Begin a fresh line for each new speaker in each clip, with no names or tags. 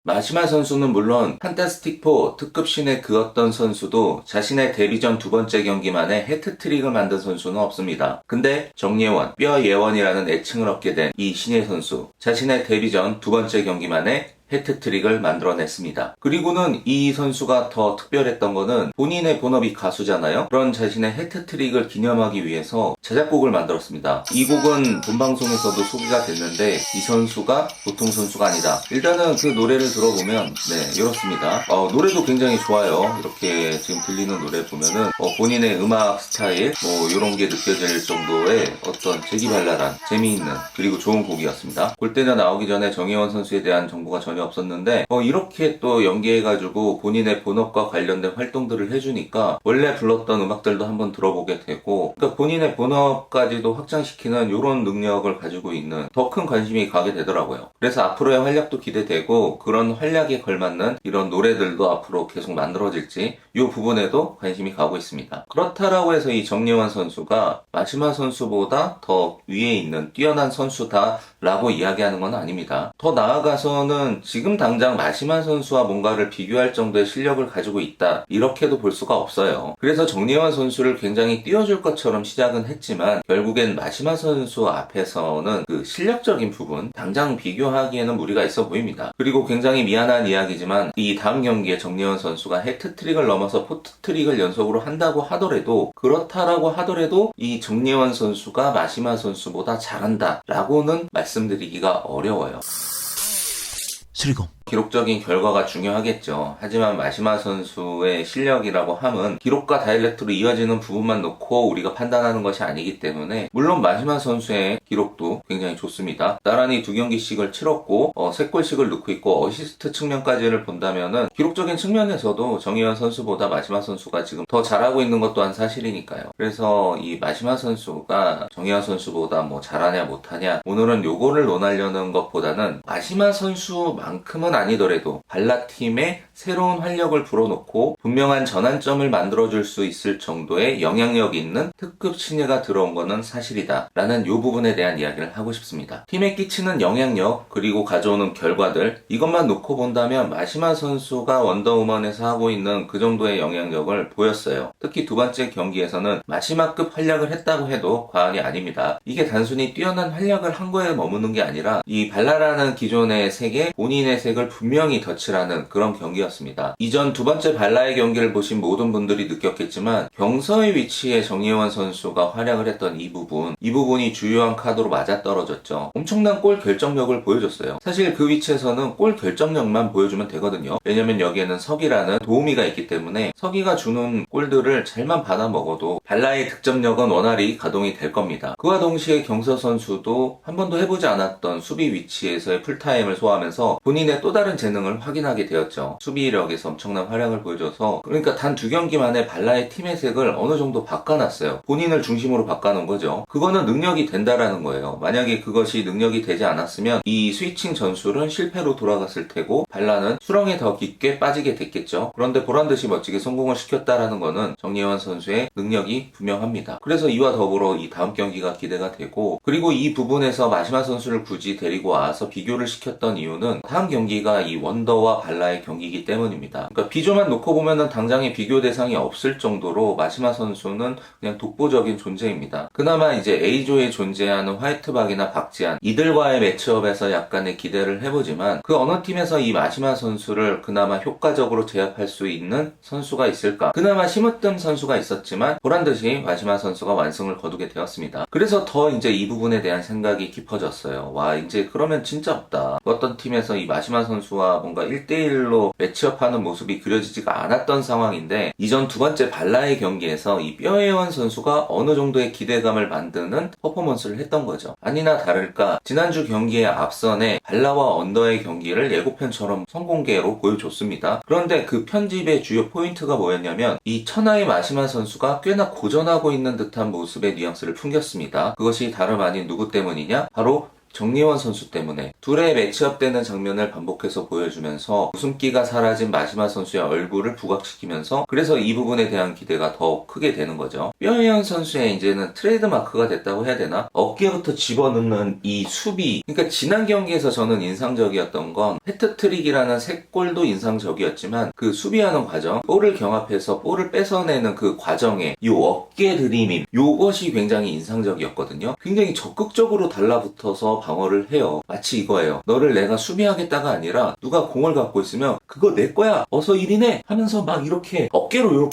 마시마 선수는 물론 판타스틱4 특급 신에 그었던 선수도 자신의 데뷔전 두 번째 경기만에 해트트릭을 만든 선수는 없습니다. 근데 정예원, 뼈예원이라는 애칭을 얻게 된 이 신예 선수, 자신의 데뷔전 두 번째 경기만에 해트트릭을 만들어냈습니다. 그리고는 이 선수가 더 특별했던 거는 본인의 본업이 가수잖아요. 그런 자신의 해트트릭을 기념하기 위해서 자작곡을 만들었습니다. 이 곡은 본방송에서도 소개가 됐는데 이 선수가 보통 선수가 아니다. 일단은 그 노래를 들어보면 이렇습니다. 노래도 굉장히 좋아요. 이렇게 지금 들리는 노래 보면은 본인의 음악 스타일 이런 게 느껴질 정도의 어떤 재기발랄한 재미있는 그리고 좋은 곡이었습니다. 골대녀 나오기 전에 정예원 선수에 대한 정보가 전혀 없었는데 이렇게 또 연기해가지고 본인의 본업과 관련된 활동들을 해주니까 원래 불렀던 음악들도 한번 들어보게 되고, 그러니까 본인의 본업까지도 확장시키는 이런 능력을 가지고 있는 더 큰 관심이 가게 되더라고요. 그래서 앞으로의 활약도 기대되고 그런 활약에 걸맞는 이런 노래들도 앞으로 계속 만들어질지 이 부분에도 관심이 가고 있습니다. 그렇다라고 해서 이 정예원 선수가 마시마 선수보다 더 위에 있는 뛰어난 선수다라고 이야기하는 건 아닙니다. 더 나아가서는 지금 당장 마시마 선수와 뭔가를 비교할 정도의 실력을 가지고 있다, 이렇게도 볼 수가 없어요. 그래서 정예원 선수를 굉장히 띄워줄 것처럼 시작은 했지만 결국엔 마시마 선수 앞에서는 그 실력적인 부분 당장 비교하기에는 무리가 있어 보입니다. 그리고 굉장히 미안한 이야기지만 이 다음 경기에 정예원 선수가 해트트릭을 넘어서 포트트릭을 연속으로 한다고 하더라도, 그렇다라고 하더라도 이 정예원 선수가 마시마 선수보다 잘한다 라고는 말씀드리기가 어려워요.
수리공
기록적인 결과가 중요하겠죠. 하지만 마시마 선수의 실력이라고 함은 기록과 다이렉트로 이어지는 부분만 놓고 우리가 판단하는 것이 아니기 때문에, 물론 마시마 선수의 기록도 굉장히 좋습니다. 나란히 2경기씩을 치렀고 3골씩을 넣고 있고 어시스트 측면까지를 본다면은 기록적인 측면에서도 정예원 선수보다 마시마 선수가 지금 더 잘하고 있는 것 또한 사실이니까요. 그래서 이 마시마 선수가 정예원 선수보다 뭐 잘하냐 못하냐, 오늘은 요거를 논하려는 것보다는 마시마 선수만큼은 아니더라도 발라팀에 새로운 활력을 불어넣고 분명한 전환점을 만들어줄 수 있을 정도의 영향력 있는 특급 신예가 들어온 거는 사실이다 라는 이 부분에 대한 이야기를 하고 싶습니다. 팀에 끼치는 영향력 그리고 가져오는 결과들, 이것만 놓고 본다면 마시마 선수가 원더우먼에서 하고 있는 그 정도의 영향력을 보였어요. 특히 두 번째 경기에서는 마시마급 활약을 했다고 해도 과언이 아닙니다. 이게 단순히 뛰어난 활약을 한 거에 머무는 게 아니라 이 발라라는 기존의 색에 본인의 색을 분명히 덧칠하는 그런 경기였습니다. 이전 두 번째 발라의 경기를 보신 모든 분들이 느꼈겠지만 경서의 위치에 정예원 선수가 활약을 했던 이 부분이 주요한 카드로 맞아떨어졌죠. 엄청난 골 결정력을 보여줬어요. 사실 그 위치에서는 골 결정력만 보여주면 되거든요. 왜냐면 여기에는 석이라는 도우미가 있기 때문에 석이가 주는 골들을 잘만 받아 먹어도 발라의 득점력은 원활히 가동이 될 겁니다. 그와 동시에 경서 선수도 한 번도 해보지 않았던 수비 위치에서의 풀타임을 소화하면서 본인의 또 다른 재능을 확인하게 되었죠. 수비력에서 엄청난 활약을 보여줘서, 그러니까 단 2경기만에 발라의 팀의 색을 어느 정도 바꿔놨어요. 본인을 중심으로 바꿔놓은 거죠. 그거는 능력이 된다라는 거예요. 만약에 그것이 능력이 되지 않았으면 이 스위칭 전술은 실패로 돌아갔을 테고 발라는 수렁에 더 깊게 빠지게 됐겠죠. 그런데 보란듯이 멋지게 성공을 시켰다라는 거는 정예원 선수의 능력이 분명합니다. 그래서 이와 더불어 이 다음 경기가 기대가 되고, 그리고 이 부분에서 마시마 선수를 굳이 데리고 와서 비교를 시켰던 이유는 다음 경기가 이 원더와 발라의 경기이기 때문입니다. 그러니까 비조만 놓고 보면은 당장의 비교 대상이 없을 정도로 마시마 선수는 그냥 독보적인 존재입니다. 그나마 이제 A조에 존재하는 화이트박이나 박지한, 이들과의 매치업에서 약간의 기대를 해보지만 그 어느 팀에서 이 마시마 선수를 그나마 효과적으로 제압할 수 있는 선수가 있을까? 그나마 심으뜸 선수가 있었지만 보란듯이 마시마 선수가 완승을 거두게 되었습니다. 그래서 더 이제 이 부분에 대한 생각이 깊어졌어요. 와, 이제 그러면 진짜 없다. 어떤 팀에서 이 마시마 선수와 뭔가 1대1로 매치업하는 모습이 그려지지가 않았던 상황인데, 이전 두 번째 발라의 경기에서 이 뼈예원 선수가 어느 정도의 기대감을 만드는 퍼포먼스를 했던 거죠. 아니나 다를까 지난주 경기의 앞선에 발라와 언더의 경기를 예고편처럼 선공개로 보여줬습니다. 그런데 그 편집의 주요 포인트가 뭐였냐면 이 천하의 마시마 선수가 꽤나 고전하고 있는 듯한 모습의 뉘앙스를 풍겼습니다. 그것이 다름 아닌 누구 때문이냐? 바로 정예원 선수 때문에 둘의 매치업되는 장면을 반복해서 보여주면서 웃음기가 사라진 마시마 선수의 얼굴을 부각시키면서 그래서 이 부분에 대한 기대가 더 크게 되는 거죠. 뼈현 선수의 이제는 트레이드마크가 됐다고 해야 되나? 어깨부터 집어넣는 이 수비. 그러니까 지난 경기에서 저는 인상적이었던 건 해트트릭이라는 새 골도 인상적이었지만 그 수비하는 과정, 볼을 경합해서 볼을 뺏어내는 그 과정에 이 어깨 들이밈, 요것이 굉장히 인상적이었거든요. 굉장히 적극적으로 달라붙어서 방어를 해요. 마치 이거예요. 너를 내가 수비하겠다가 아니라 누가 공을 갖고 있으면 그거 내 거야. 어서 1인해 하면서 막 이렇게 어깨로 이렇게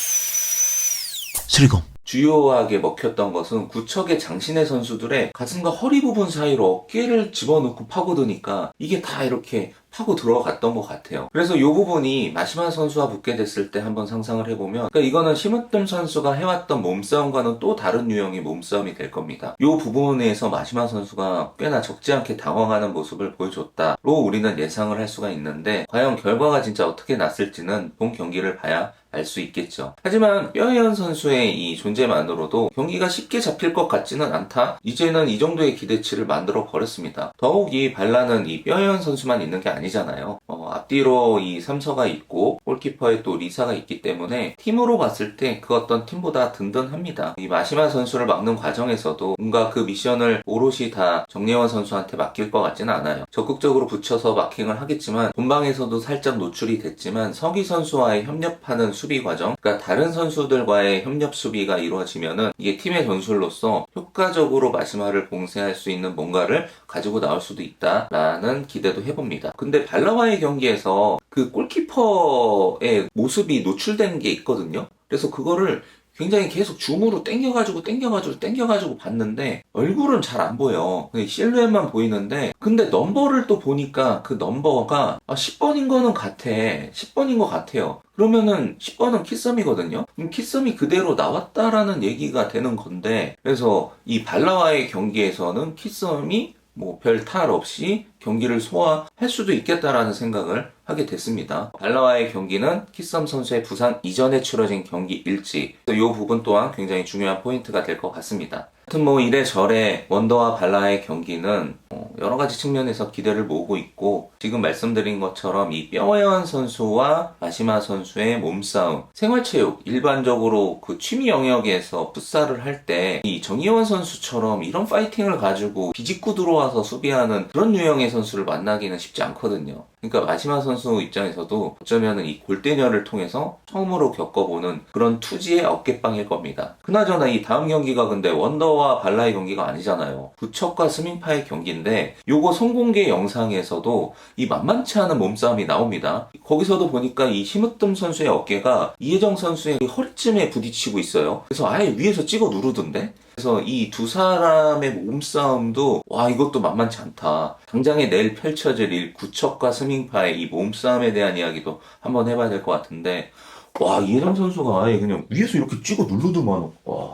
슬금
주요하게 먹혔던 것은 구척의 장신의 선수들의 가슴과 허리 부분 사이로 어깨를 집어넣고 파고드니까 이게 다 이렇게 파고 들어갔던 것 같아요. 그래서 이 부분이 마시마 선수와 붙게 됐을 때 한번 상상을 해보면 그러니까 이거는 심으뜸 선수가 해왔던 몸싸움과는 또 다른 유형의 몸싸움이 될 겁니다. 이 부분에서 마시마 선수가 꽤나 적지 않게 당황하는 모습을 보여줬다로 우리는 예상을 할 수가 있는데 과연 결과가 진짜 어떻게 났을지는 본 경기를 봐야 알 수 있겠죠. 하지만 뼈현 선수의 이 존재만으로도 경기가 쉽게 잡힐 것 같지는 않다. 이제는 이 정도의 기대치를 만들어 버렸습니다. 더욱이 발라는 이 뼈현 선수만 있는 게 아니잖아요. 앞뒤로 이 삼서가 있고 골키퍼에 또 리사가 있기 때문에 팀으로 봤을 때 그 어떤 팀보다 든든합니다. 이 마시마 선수를 막는 과정에서도 뭔가 그 미션을 오롯이 다 정예원 선수한테 맡길 것 같지는 않아요. 적극적으로 붙여서 마킹을 하겠지만 본방에서도 살짝 노출이 됐지만 서기 선수와의 협력하는 수비 과정, 그러니까 다른 선수들과의 협력 수비가 이루어지면은 이게 팀의 전술로서 효과적으로 마시마를 봉쇄할 수 있는 뭔가를 가지고 나올 수도 있다라는 기대도 해봅니다. 근데 발라와의 경기에서 그 골키퍼의 모습이 노출된 게 있거든요. 그래서 그거를 굉장히 계속 줌으로 땡겨가지고 봤는데 얼굴은 잘 안 보여. 실루엣만 보이는데 근데 넘버를 또 보니까 그 넘버가 10번인 거는 같아. 10번인 것 같아요. 그러면은 10번은 키썸이거든요. 그럼 키썸이 그대로 나왔다라는 얘기가 되는 건데 그래서 이 발라와의 경기에서는 키썸이 뭐 별 탈 없이 경기를 소화할 수도 있겠다라는 생각을 하게 됐습니다. 발라와의 경기는 키썸 선수의 부상 이전에 치러진 경기일지 이 부분 또한 굉장히 중요한 포인트가 될 것 같습니다. 하여튼 뭐 이래저래 원더와 발라의 경기는 여러 가지 측면에서 기대를 모으고 있고 지금 말씀드린 것처럼 이 뼈현 선수와 마시마 선수의 몸싸움, 생활체육 일반적으로 그 취미 영역에서 풋살을 할 때 이 정예원 선수처럼 이런 파이팅을 가지고 비집고 들어와서 수비하는 그런 유형의 선수를 만나기는 쉽지 않거든요. 그러니까 마시마 선수 입장에서도 어쩌면 이 골대녀를 통해서 처음으로 겪어보는 그런 투지의 어깨빵일 겁니다. 그나저나 이 다음 경기가 근데 원더와 발라의 경기가 아니잖아요. 구척과 스밍파의 경기인데 요거 성공개 영상에서도 이 만만치 않은 몸싸움이 나옵니다. 거기서도 보니까 이 심으뜸 선수의 어깨가 이혜정 선수의 허리쯤에 부딪히고 있어요. 그래서 아예 위에서 찍어 누르던데? 그래서 이 두 사람의 몸싸움도 와 이것도 만만치 않다. 당장에 내일 펼쳐질 일 구척과 스밍파의 이 몸싸움에 대한 이야기도 한번 해봐야 될 것 같은데 와 이혜정 선수가 아예 그냥 위에서 이렇게 찍어 누르더만 와